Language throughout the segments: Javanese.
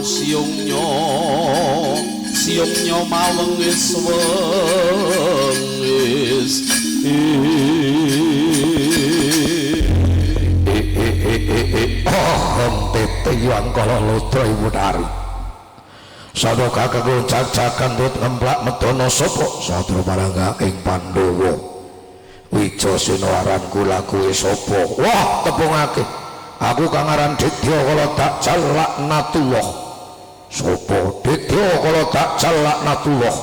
siungnya mawengis wengis tete yang kala lodra ibu tari sada kakang cacakan tut ngemplak medono sapa sadra marangga ing Pandhawa Wijasena aran kula kuwi sapa wah tepungake aku kang aran Ditya kala Dakjal Laknatullah sapa Ditya kala Dakjal Laknatullah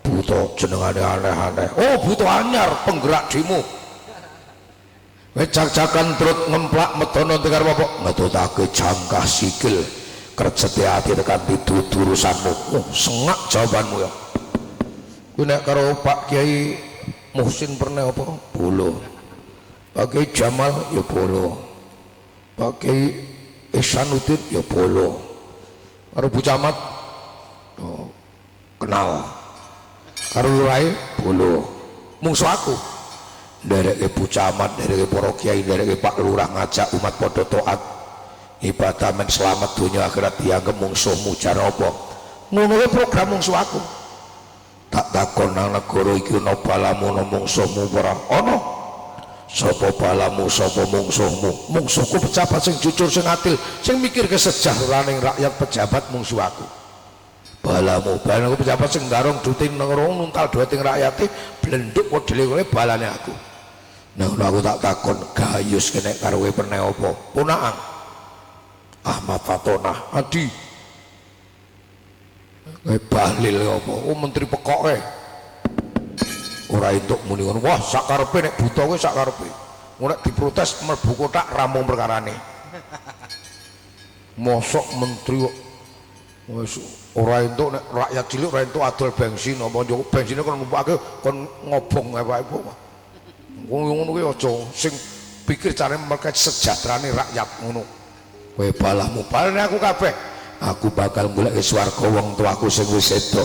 buta jenengane aneh-aneh oh buta anyar penggerak dimu cak-cakan trut ngemplak medono tegar bapak ngetutake jangkah sikil kerjete ati tekan pitutur urusanmu sengak jawabanmu ya kuwi nek karo Pak Kiai Muhsin pernah apa bolo Pak Kiai Jamal ya bolo Pak Kiai Ihsanuddin ya bolo karo Bu Camat oh, kenal karo Lurae bolo mungsuh aku dereke Bu Camat, dereke para kiai, dereke Pak Lurah ngajak umat padha taat ibadah men selamat dunia akhirat dianggep mungsuhmu jar apa ngono kuwi program mungsuh aku tak takon nang negara iki ana balamu ana mungsuhmu ora ana sapa balamu sapa mungsuhmu mungsuhku pejabat sing jujur sing adil sing mikir kesejahteraning rakyat pejabat mungsuh aku balamu pejabat sing garong duting negara nuntal duting rakyate blenduk modele kowe balane aku nah aku tak takon gayus kene karo kowe pernah apa ponakan Ahmad Fatonah adi kowe bahlil apa oh menteri pekoke ora entuk muni ngono wah sak karepe nek buta kowe sak karepe nek diprotes mlebu kotak rampung perkarane mosok menteri wis ora entuk nek rakyat cilik ora entuk adol bensin apa njupuk bensine kon numpake kon ngobong awake ngono kuwi aja sing pikir carane mereka sejahterane rakyat ngono kowe balahmu balane aku kabeh aku bakal golek swarga wong tuaku sing wis sedo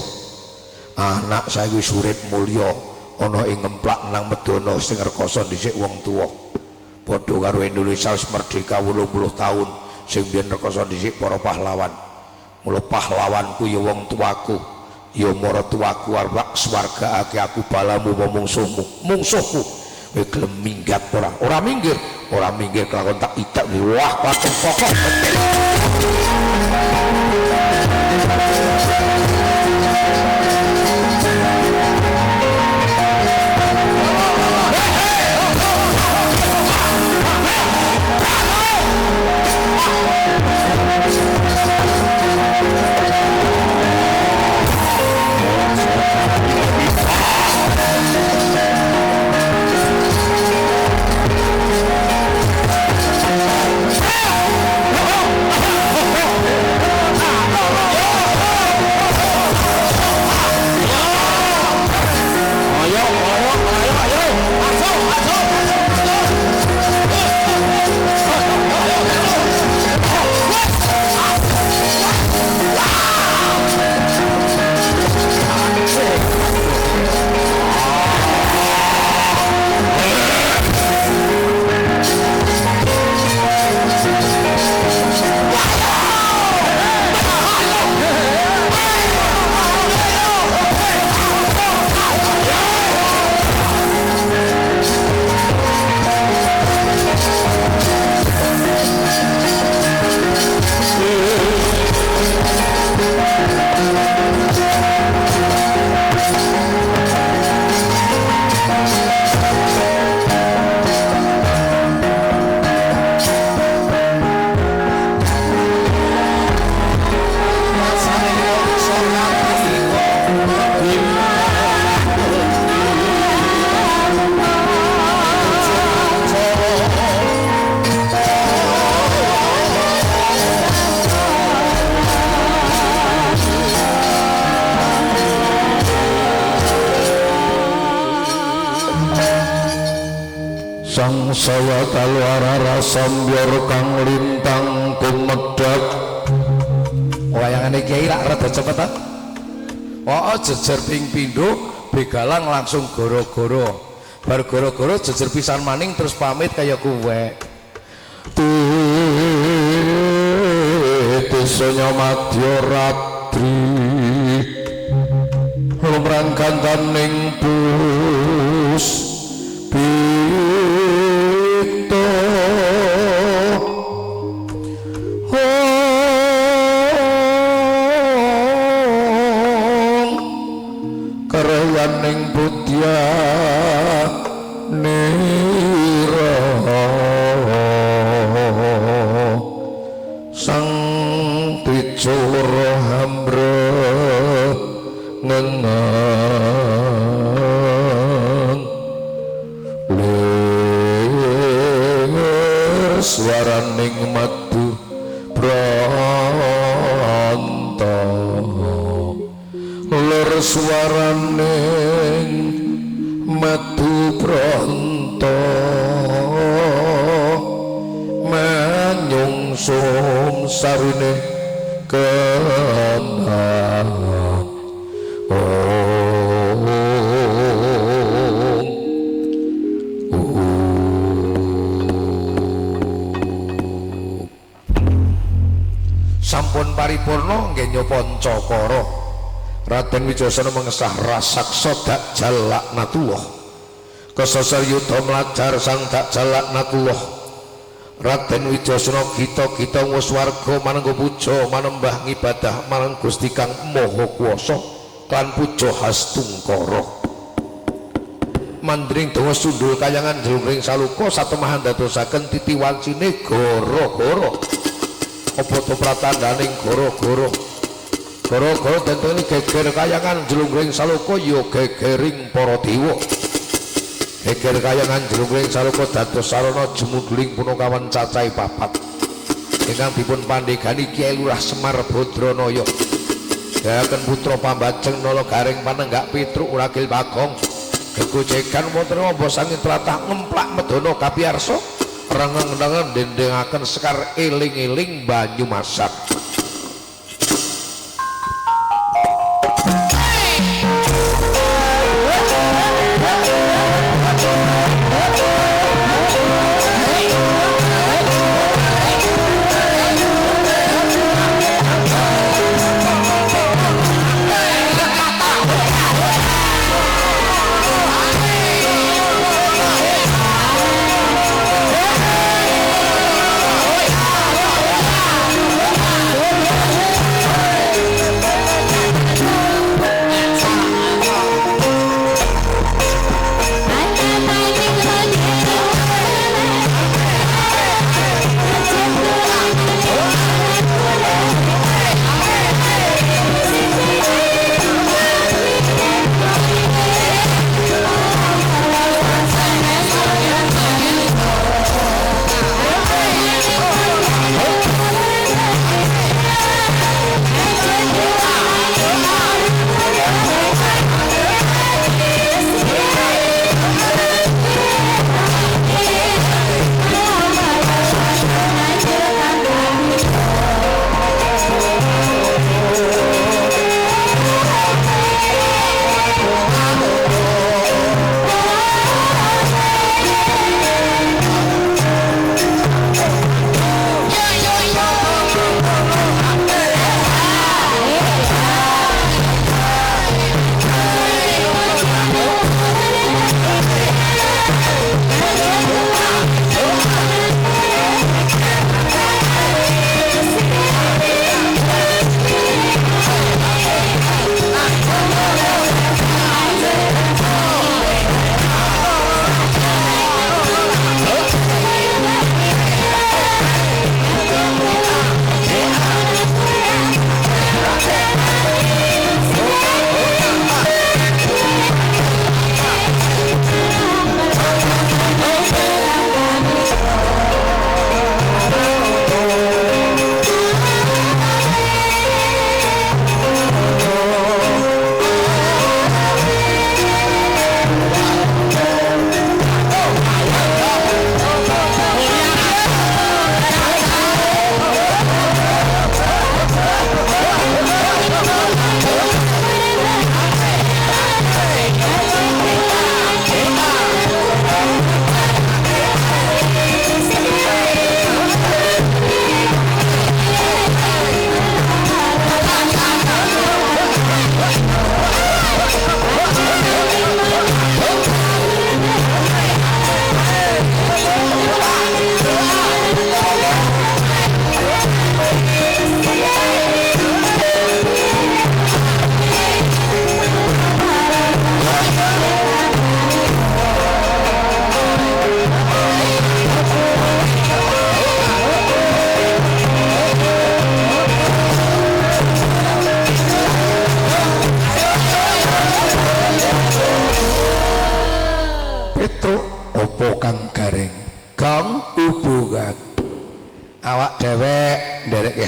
anak saiki wis urip mulya ana ing ngemplak nang medono sing rekoso dhisik wong tuwa padha karo Indonesia wis merdeka 80 tahun sing biyen rekoso dhisik para pahlawan mula pahlawanku ya wong tuaku ya maratuaku arep swargaake aku balamu apa mungsuhku kowe gelem minggat ora minggir kelakon tak idak wah patung pokok saya kaluara sambyar kang lintang kumedhak wayangane kiai rak rada cepetan oh jejer ping pindho begalang langsung goro-goro bar goro-goro jejer pisan maning terus pamit kaya kuwe desanya madya ratri lumrang gantaning pus pito karyaning budya nira sang trijura hambra ngenang lir swaraning madu pranta lir swaraning madu pranta manyungsum sarine kenang sampun paripurna nggih nyapa Cakara Raden Wijayasana mengesah rasaksa Dajjal laknatullah kesasar yuda mlajar sang Dajjal laknatullah Raden Wijayasana kita wis warga manengga puja manembah ngibadah marang Gusti Kang Maha Kuwasa kan puja Hastungkara mandring dawa sundul kayangan jlungring saluka satemahan dadosaken titiwancine gara-gara apa to pratandaning gara-gara gara-gara denteni geger kayangan jlungring saluka ya gegering para dewa geger kayangan jlungring saluka dados sarana jemudling punakawan cacahe 4 ingkang dipun pandhegani Kyai Lurah Semar Badranaya Dayaken putra pambajeng nala garing panenggak Pitruk Uragil Bagong gegojekan wonten amba sanging tlatah ngemplak medana kapiyarsa rengeng-rengeng dendengaken sekar eling-eling banyu masak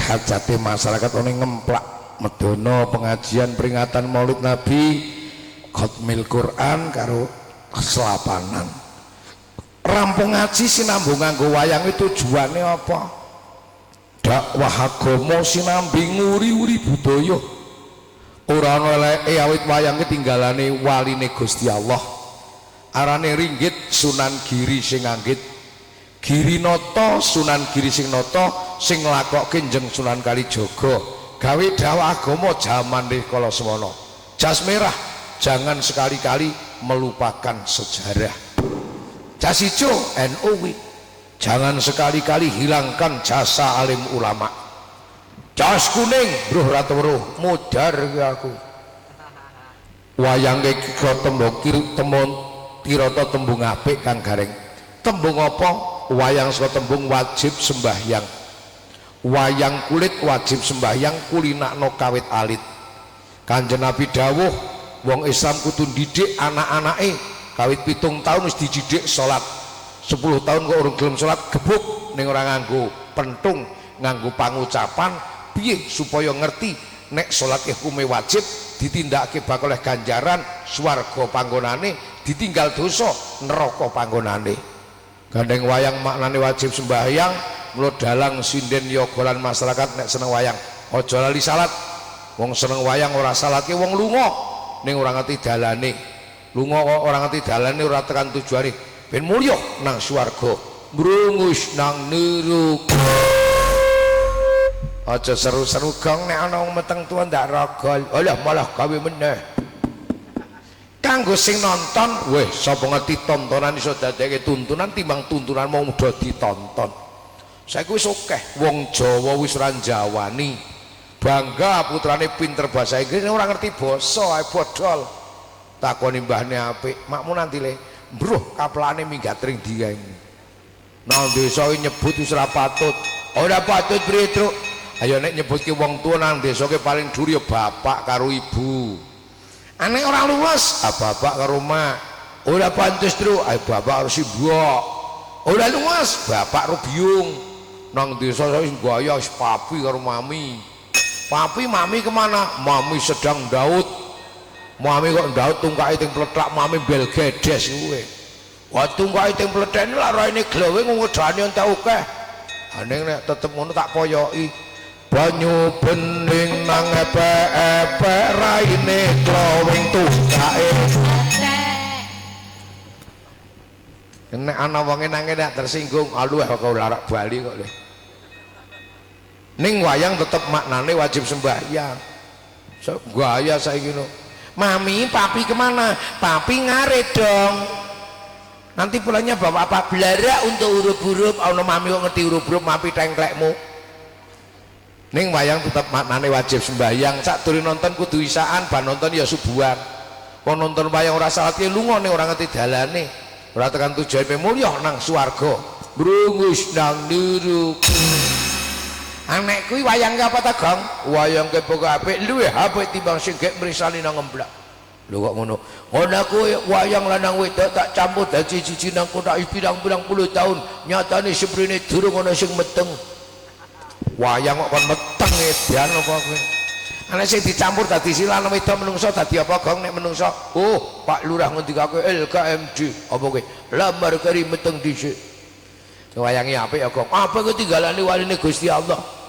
hajate masyarakat ono ngemplak medono pengajian peringatan Maulid Nabi khatmil Quran karo selapanan rampung ngaji sinambung nganggo wayang itu tujuannya apa dakwah agama sinambi nguri-uri budaya ora ana eleke awit wayange tinggalane waline Gusti Allah arane ringgit Sunan Giri sing nganggit Giri Nata Sunan Giri sing nata sing nglakokke njeng Sunan Kalijaga gawe dakwah agama jaman kala semana jas merah jangan sekali-kali melupakan sejarah jas ijo NU jangan sekali-kali hilangkan jasa alim ulama jas kuning bruh ratu weruh mudar aku wayang iki tembung tembung tirata tembung apik kang gareng tembung apa wayang saka tembung wajib sembahyang wayang kulit wajib sembahyang kulinakno kawit alit Kanjeng Nabi dawuh wong Islam kudu didik anak-anake kawit 7 tahun wis dididik salat 10 tahun kok urung gelem salat gebuk ning ora nganggo pentung nganggo pangucapan piye supaya ngerti nek salat hukume wajib ditindakake bakal oleh ganjaran swarga panggonane ditinggal dosa neraka panggonane gandeng wayang maknane wajib sembahyang mulo dalang sinden yoga lan masyarakat nek seneng wayang aja lali salat wong seneng wayang ora salatke wong lunga ning ora ngerti dalane lunga kok ora ngerti dalane ora tekan tujuane ben mulya nang swarga mrungus nang neraka aja seru-seru gong nek ana wong meteng tuwa ndak rogol alah malah gawe meneh kanggo sing nonton weh sapa ngerti tontonan iso dadeke tuntunan timbang tuntunan mau mudah ditonton saiki wis akeh wong Jawa wis ora njawani bangga putrane pinter bahasa Inggris ora ngerti basa ae bodol takoni mbahne apik makmu nanti le mbruh kaplane minggat ring dieng nang desa nyebut wis ora patut ora patut priye truk ayo nek nyebutke wong tuwa nang desa ke paling dhuwur ya bapak karo ibu anek orang luwes bapak karo mak ora pantes truk ayo bapak karo si mbok ora luwes bapak karo biung nang desa wis gaya wis papi karo mami papi mami kemana mami sedang Daud mami kok Daud tungkake ting pletak mami bel gedes kuwe wah tungkake ting pletek lak raine glowe ngudane entek akeh aning nek tetep ngono tak poyoki banyu bening nang epe-epe raine glowing tungkake nek ana wonge nange nek tersinggung aluh kok larak bali kok lho ning wayang tetep maknane wajib sembahyang gaya saiki lho mami papi kemana papi ngarit dong nanti pulangnya bawa apa belara untuk huruf-huruf ana mami kok ngerti huruf-huruf mapi tengklekmu ning wayang tetep maknane wajib sembahyang sak turi nonton kudu isaan ban nonton ya subuhan wong nonton wayang ora salat ki lunga ning ora ngerti dalane ora tekan tujuane mulya nang swarga brungus nang neraka anek kuwi wayang apa ta Gong wayang ke pokoke apik luwih apik timbang sing gek mrisani nang ngemblak lho kok ngono ana kuwi wayang lanang wedok tak campur dadi siji nang kotak pirang-pirang puluh tahun nyatane seprene durung ana sing meteng wayang kok kon meteng edan apa kowe ana sing dicampur dadi silan wedok menungso dadi apa Gong nek menungso oh Pak Lurah ngendikake LKMD apa kowe lamar kari meteng dhisik wayange apik ya Gong apa ketinggalane waline Gusti Allah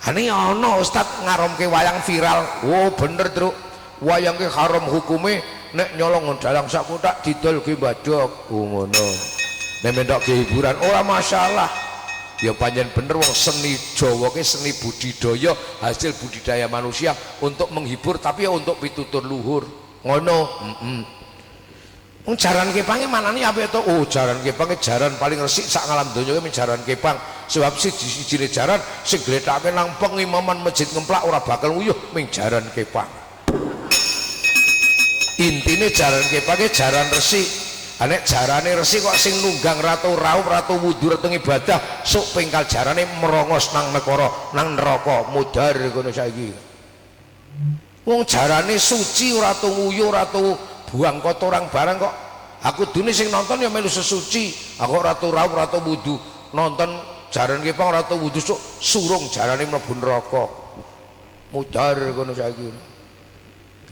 ane ana ustad ngaromke wayang viral oh bener truk wayangke haram hukume nek nyolong dalang sak kotak didolke mbadok oh ngono nek mendokke hiburan ora masalah ya pancen bener wong seni Jawa ke seni budidaya hasil budidaya manusia untuk menghibur tapi ya untuk pitutur luhur ngono jaran kepange manane apa itu oh jaran kepange jaran paling resik sak ngalam donya ki jaran kepang sebab siji-sijine jaran sing gletake nang pengimaman masjid ngemplak ora bakal nguyuh ming jaran kepang intine jaran kepange jaran resik nek jarane resik kok sing nunggang ratu raup ratu wudu ratu ibadah sok pengkal jarane merongos nang neraka mudhar ngono saiki wong jarane suci ora tu nguyuh ora tu buang kotoran barang kok aku dunia sing nonton ya melu sesuci aku ratu raup ratu wudu nonton jaran kepang ora tau wudu surung jarane mlebu neraka mudhar kono saiki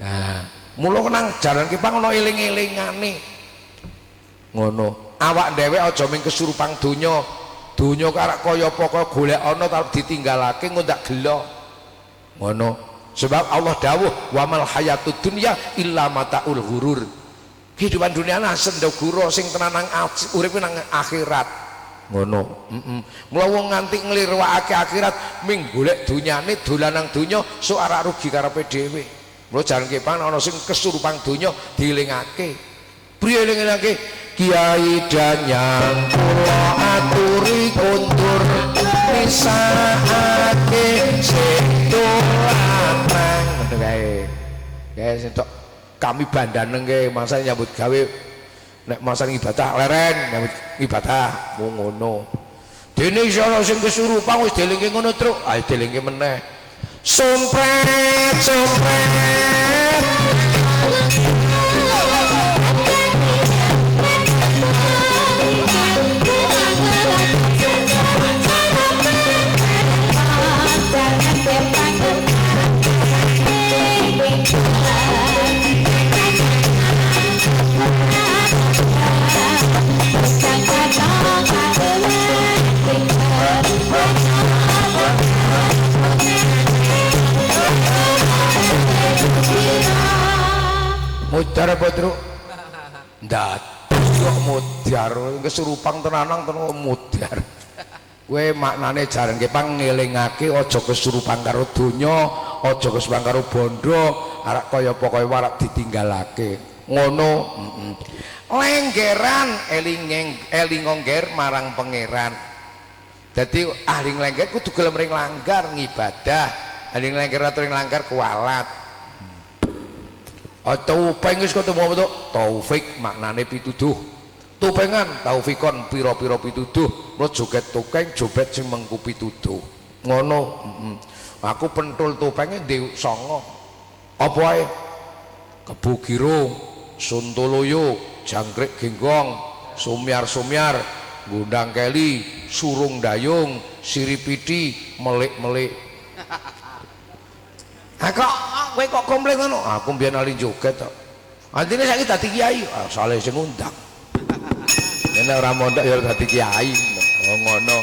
nah mula nang jaran kepang ana eling-elingane ngono awak dhewe aja ming kesurupang donya karo kaya apa kaya golek ana tapi ditinggalake engko ndak gelo ngono sebab Allah dawuh wamal hayatud dunya illa mataul ghurur kehidupan dunia lah sendoguro sing tenan nang urip nang akhirat ngono mula wong nganti nglirwakake akhirat ming golek dunyane dolanang donya sok ora rugi karepe dhewe mula jaran kepan ana sing kesurupang donya dielingake priye elingake Kiai Danyang kula aturi kuntur misaake sedolan ngono kae sentok kami bandaneng ke masa nyambut gawe nek masa ibadah leren nyambut ibadah ngono dene iso ana sing kesurupan wis delingke ngono truk ae delingke meneh sompret mudar apa truk ndak kok mudar kesurupang tenanang tenan mudar kowe maknane jaran kepang ngelingake aja kesurupang karo donya aja kesurupang karo bondo arek kaya apa kaya warak ditinggalake ngono lenggeran elingongger marang pangeran dadi ahli nglengger kudu gelem ring langgar ngibadah ahli nglengger aturing langgar kualat taufik wis ketemu apa taufik maknane pituduh tupengan taufikon pira-pira pituduh lo joget tukeng jobet sing mengku pituduh ngono aku pentul tupenge ndek songo apa ae kebugiro suntoloyo jangkrik genggong sumyar gundang keli surung dayung siripidi melik-melik kok kowe kok komplain ngono aku mbiyen ali joget kok antine saiki dadi kiai asale sing ngundang nek ora mondok ya dadi kiai ngono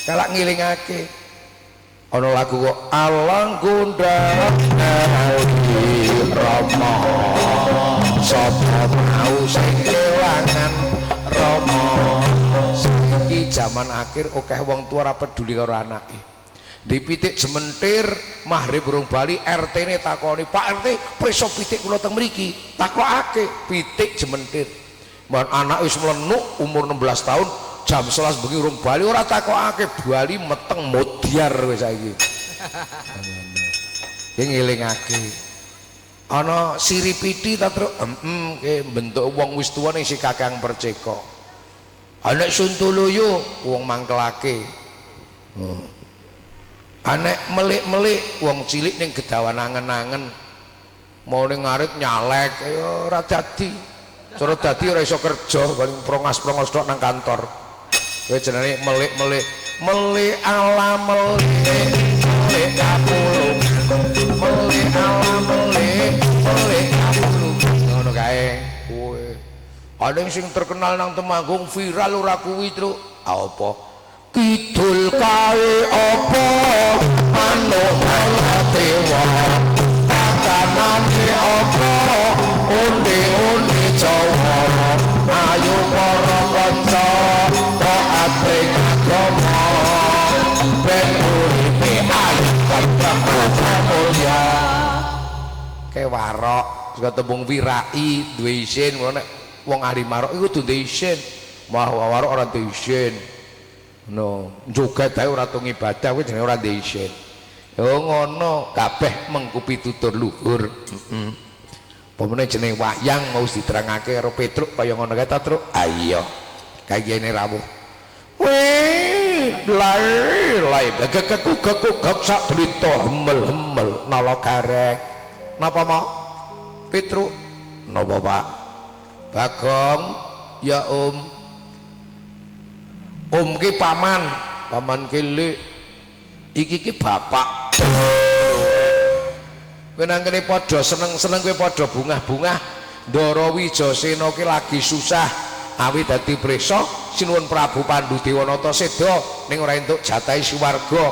kalak ngilingake ana lagu kok alang gundang Rama sapa mau sing kelangan Rama iki jaman akhir akeh wong tuwa ora peduli karo anake di pitik jementir maghrib urung bali RT ne takoni Pak RT preso pitik kula teng mriki takokake pitik jementir mbon anak wis mlenuk umur 16 tahun jam 11 bengi urung bali ora takokake bali meteng modiar wis saiki ki ngelingake ana siripiti ta truk bentuk wong wis tuwa ning si kakang perceka anek suntuluyo wong mangkelake anek melik-melik wong cilik ning gedawan angen-angen mau ning ngarit nyalek ya ora dadi cara dadi ora iso kerja paling prongas-prongos tok nang kantor kowe jenenge melik-melik melik ala melik kapulung melik ala melik kapulung ngono kae kowe ada sing terkenal nang Temanggung viral ora kuwi truk apa kidul kae apa manuk maladewa takanane apa onde-onde Jawa ayo para kanca taat ing agama ben uripe ayo mulya kewarok saka tembung wirai duwe isin ngono nek wong ahli marok iku kudu duwe isin mah warok ora duwe isin no joget ae ora tau ngibadah kuwi jenenge ora ndek isin yo ngono kabeh mengkupi tutur luhur pemene jenenge wayang mau diterangake karo Petruk kaya ngono kae ta Truk ayo kayene rawuh weh lai gegek sak drita hemel nala garek napa mau Petruk napa Pak Bagong ya Om ki paman paman kele iki bapak kowe nang kene padha seneng-seneng kowe padha bungah-bungah Ndara Wijasena ki lagi susah awit dadi prisa sinuwun Prabu Pandhudewanata seda ning ora entuk jatahe swarga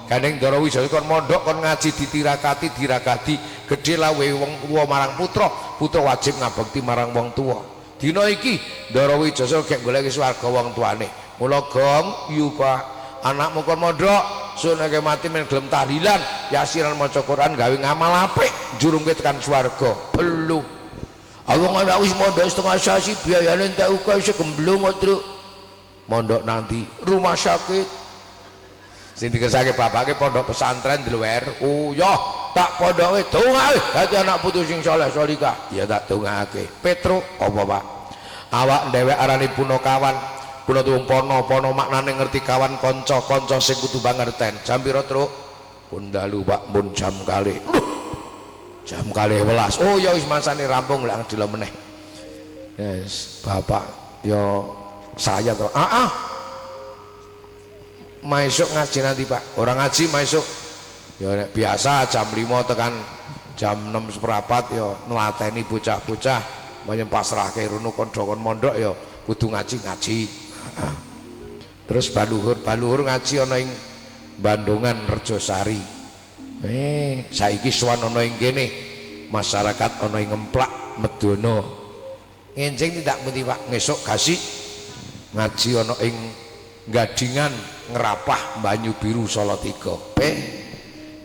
gandeng Ndara Wijasena kon mondhok kon ngaji ditirakati diragati gedhe lawe wong tuwa marang putra wajib ngabekti marang wong tuwa dina iki Ndara Wijasena gek goleki swarga wong tuane mula gong yu Pak anakmu kon mondhok sunake mati men gelem tahlilan yasiran maca Quran gawe ngamal apik jurungke tekan swarga elu awang anak wis mondok setengah sasi biayane entek uga isih gemblung Truk mondok nanti rumah sakit sing dikesake bapake pondok pesantren diluwer oh ya tak pondoke dongae dadi anak putu sing saleh salihah ya tak dongake Petro apa Pak awak dhewek arane punakawan puna tuwung pono maknane ngerti kawan kanca sing kudu pangerten jam pira Truk pun dalu Pak pun jam kalih jam kalih welas oh ya wis masane rampung lak ngedelo meneh yes bapak yo saya to maesuk ngaji nanti Pak orang ngaji maesuk ya nek biasa jam 5 tekan jam 6 seprapat yo nelateni bocah-bocah menyang pasrahke rono kon mondok yo kudu ngaji terus baluhur ngaji ana ing Bandungan Rejosari saiki sowan ana ing kene masyarakat ana ing Ngemplak Medana ngenjing tidak pundi Pak ngesuk gasik ngaji ana ing Gadingan Ngerapah Banyu Biru Salatiga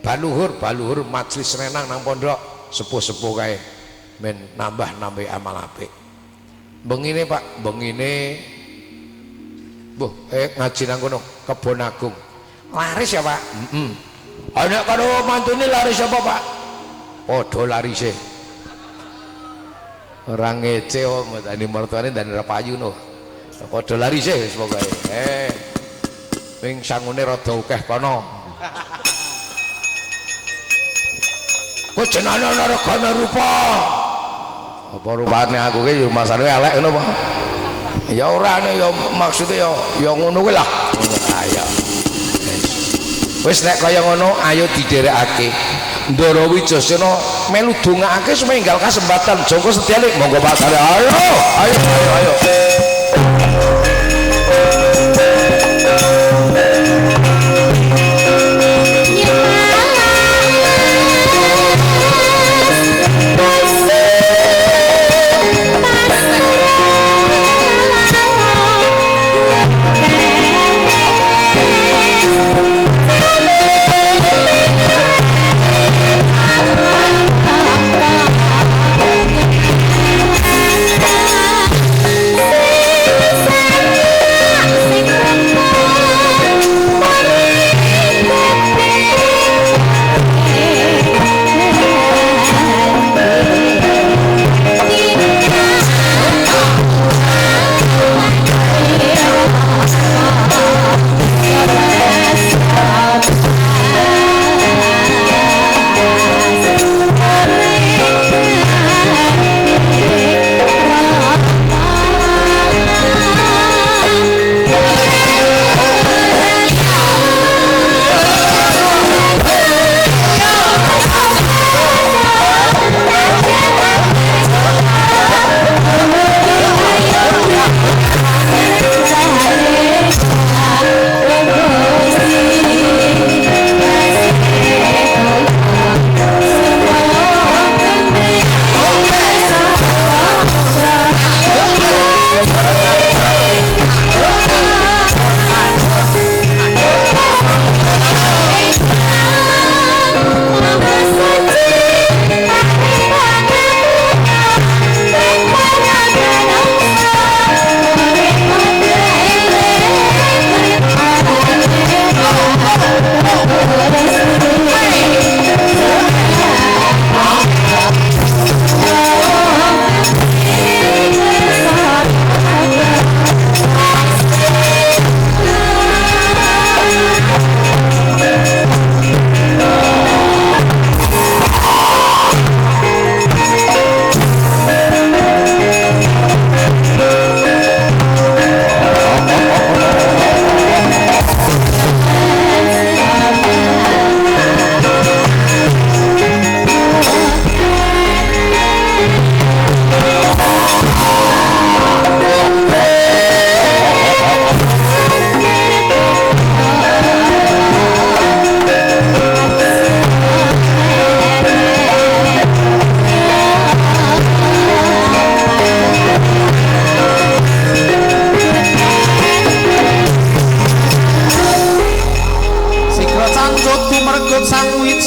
baluhur majelis renang nang pondok sepuh-sepuh kae men nambah amal apik bengine Pak bengine ngaji nang kono Kebon Agung laris ya Pak anak karo mantune laris apa Pak padha larise ora ngece mutane mertuane dan ora payu no padha larise wis pokoke ping sangune rada akeh kono kok jenenge ana regane rupa apa rupane aku ki yo masane elek ngono Pak ya ora ya maksude ya ngono kuwi lah ayo wis nek kaya ngono ayo diderekake Ndara Wijasena melu dongakake sumenggal kasempatan jangka sedyane monggo Pak Sare ayo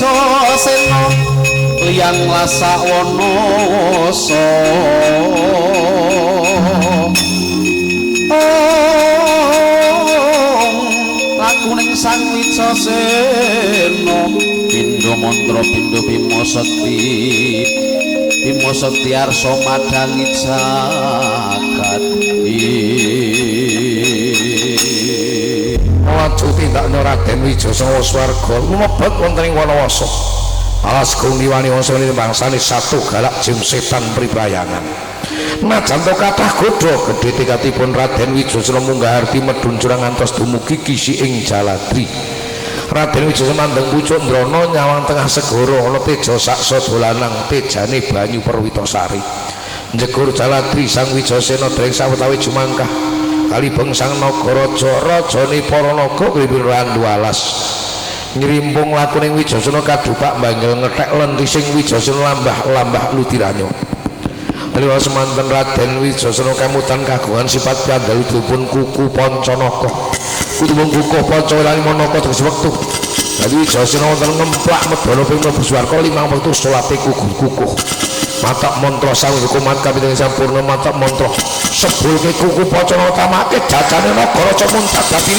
Wicasena liyang lasawana lakuning Sang Wicasena pindha mantra pindha Bima Sekti arsa madangi jagat Waju tindakna Raden Wijasena swarga lumebet wonten ing Wanawasa. Alas kuniwani wangsa bangsane satu galak jim setan pribayangan. Najan to kathah godha gedhe tikatipun Raden Wijasena munggah arti medun jurang ngantos dumugi kisi ing Jaladri. Raden Wijasena mandeng pucuk ndrana nyawang tengah segara ana teja saksa dolanang tejane banyu Perwitasari. Njegur Jaladri Sang Wijasena dereng sawetawis jumangkah kali bengsang Nagaraja rajane para naga Wirandu alas. Ngrimpung lakuning Wijasena kadupak banggel ngethek lentising Wijasena lambah-lambah lutiranya. Liwa semanten Raden Wijasena kemutan kagungan sifat piyambakipun kuku Pancanaka. Kutubung kuku Pancawirani Manaka teges wektu. Dadi Wijasena wonten ngemplak medana ping mlebu swarga 5 wektu salate kuku-kukuh. Matak mantra sang hukumat kaping sampurna matak mantra sebulke kuku Pancanaka tamake jajane Nagaraja muncak dadi